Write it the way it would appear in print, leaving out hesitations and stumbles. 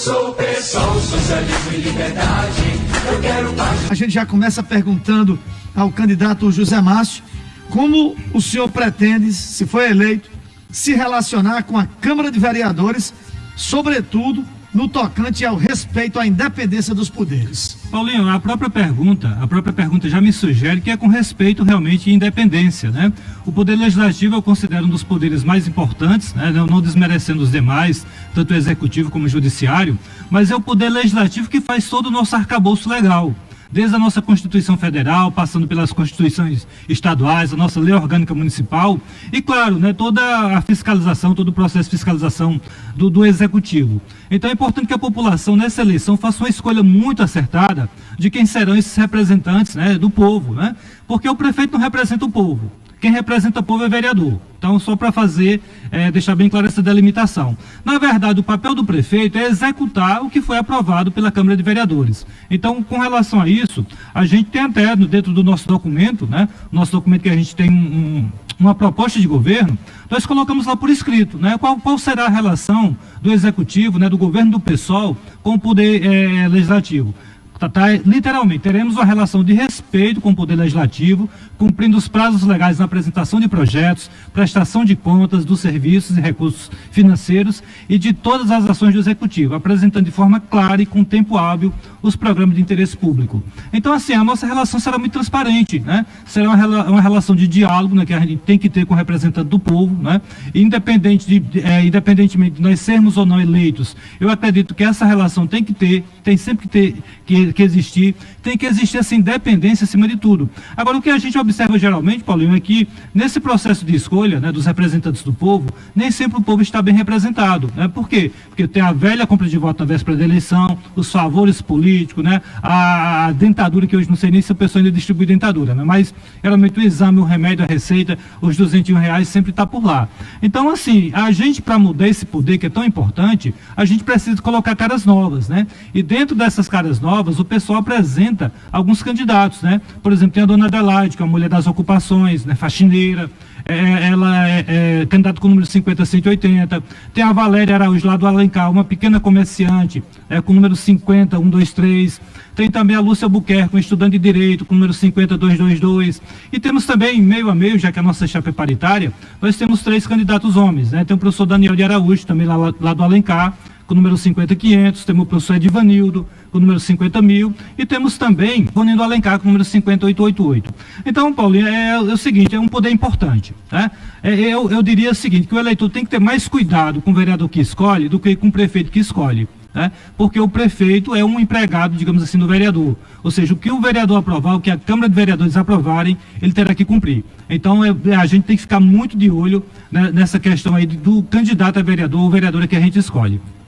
sou PSOL, socialismo e liberdade. Eu quero paz. A gente já começa perguntando ao candidato José Márcio como o senhor pretende, se for eleito, se relacionar com a Câmara de Vereadores, sobretudo no tocante ao respeito à independência dos poderes. Paulinho, a própria pergunta já me sugere que é com respeito realmente à independência, né? O Poder Legislativo eu considero um dos poderes mais importantes, né? Não desmerecendo os demais, tanto o Executivo como o Judiciário, mas é o Poder Legislativo que faz todo o nosso arcabouço legal. Desde a nossa Constituição Federal, passando pelas Constituições estaduais, a nossa Lei Orgânica Municipal e, claro, né, toda a fiscalização, todo o processo de fiscalização do Executivo. Então é importante que a população, nessa eleição, faça uma escolha muito acertada de quem serão esses representantes, né, do povo, né? Porque o prefeito não representa o povo. Quem representa o povo é vereador. Então, só para deixar bem clara essa delimitação. Na verdade, o papel do prefeito é executar o que foi aprovado pela Câmara de Vereadores. Então, com relação a isso, a gente tem até dentro do nosso documento, né? Nosso documento que a gente tem uma proposta de governo, nós colocamos lá por escrito, né? Qual será a relação do Executivo, né? Do governo do PSOL com o Poder Legislativo. Literalmente, teremos uma relação de respeito com o Poder Legislativo, cumprindo os prazos legais na apresentação de projetos, prestação de contas dos serviços e recursos financeiros e de todas as ações do Executivo, apresentando de forma clara e com tempo hábil os programas de interesse público. Então, assim, a nossa relação será muito transparente, né? Será uma relação de diálogo, né, que a gente tem que ter com o representante do povo, né? Independentemente de nós sermos ou não eleitos, eu acredito que essa relação tem sempre que existir, tem que existir essa independência acima de tudo. Agora, o que a gente observa geralmente, Paulinho, é que nesse processo de escolha, né, dos representantes do povo, nem sempre o povo está bem representado, né? Por quê? Porque tem a velha compra de voto na véspera da eleição, os favores políticos, né? A dentadura, que hoje não sei nem se a pessoa ainda distribui dentadura, né? Mas geralmente o exame, o remédio, a receita, os R$200 sempre está por lá. Então, assim, a gente, para mudar esse poder que é tão importante, a gente precisa colocar caras novas, né? E dentro dessas caras novas, o pessoal apresenta alguns candidatos, né? Por exemplo, tem a dona Adelaide, que é a mulher das ocupações, né? Faxineira, ela é candidata com o número 50-180, tem a Valéria Araújo lá do Alencar, uma pequena comerciante, com o número 50-123, tem também a Lúcia Albuquerque, uma estudante de Direito, com o número 50-222, e temos também, meio a meio, já que a nossa chapa é paritária, nós temos 3 candidatos homens, né? Tem o professor Daniel de Araújo, também lá do Alencar, com o número 50-500, temos o professor Edivanildo, com o número 50.000, e temos também Ronildo Alencar, com o número 50.888. Então, Paulinho, é o seguinte, é um poder importante, né? Eu diria o seguinte, que o eleitor tem que ter mais cuidado com o vereador que escolhe do que com o prefeito que escolhe, né? Porque o prefeito é um empregado, digamos assim, do vereador. Ou seja, o que o vereador aprovar, o que a Câmara de Vereadores aprovarem, ele terá que cumprir. Então, a gente tem que ficar muito de olho, né, nessa questão aí do candidato a vereador ou vereadora que a gente escolhe.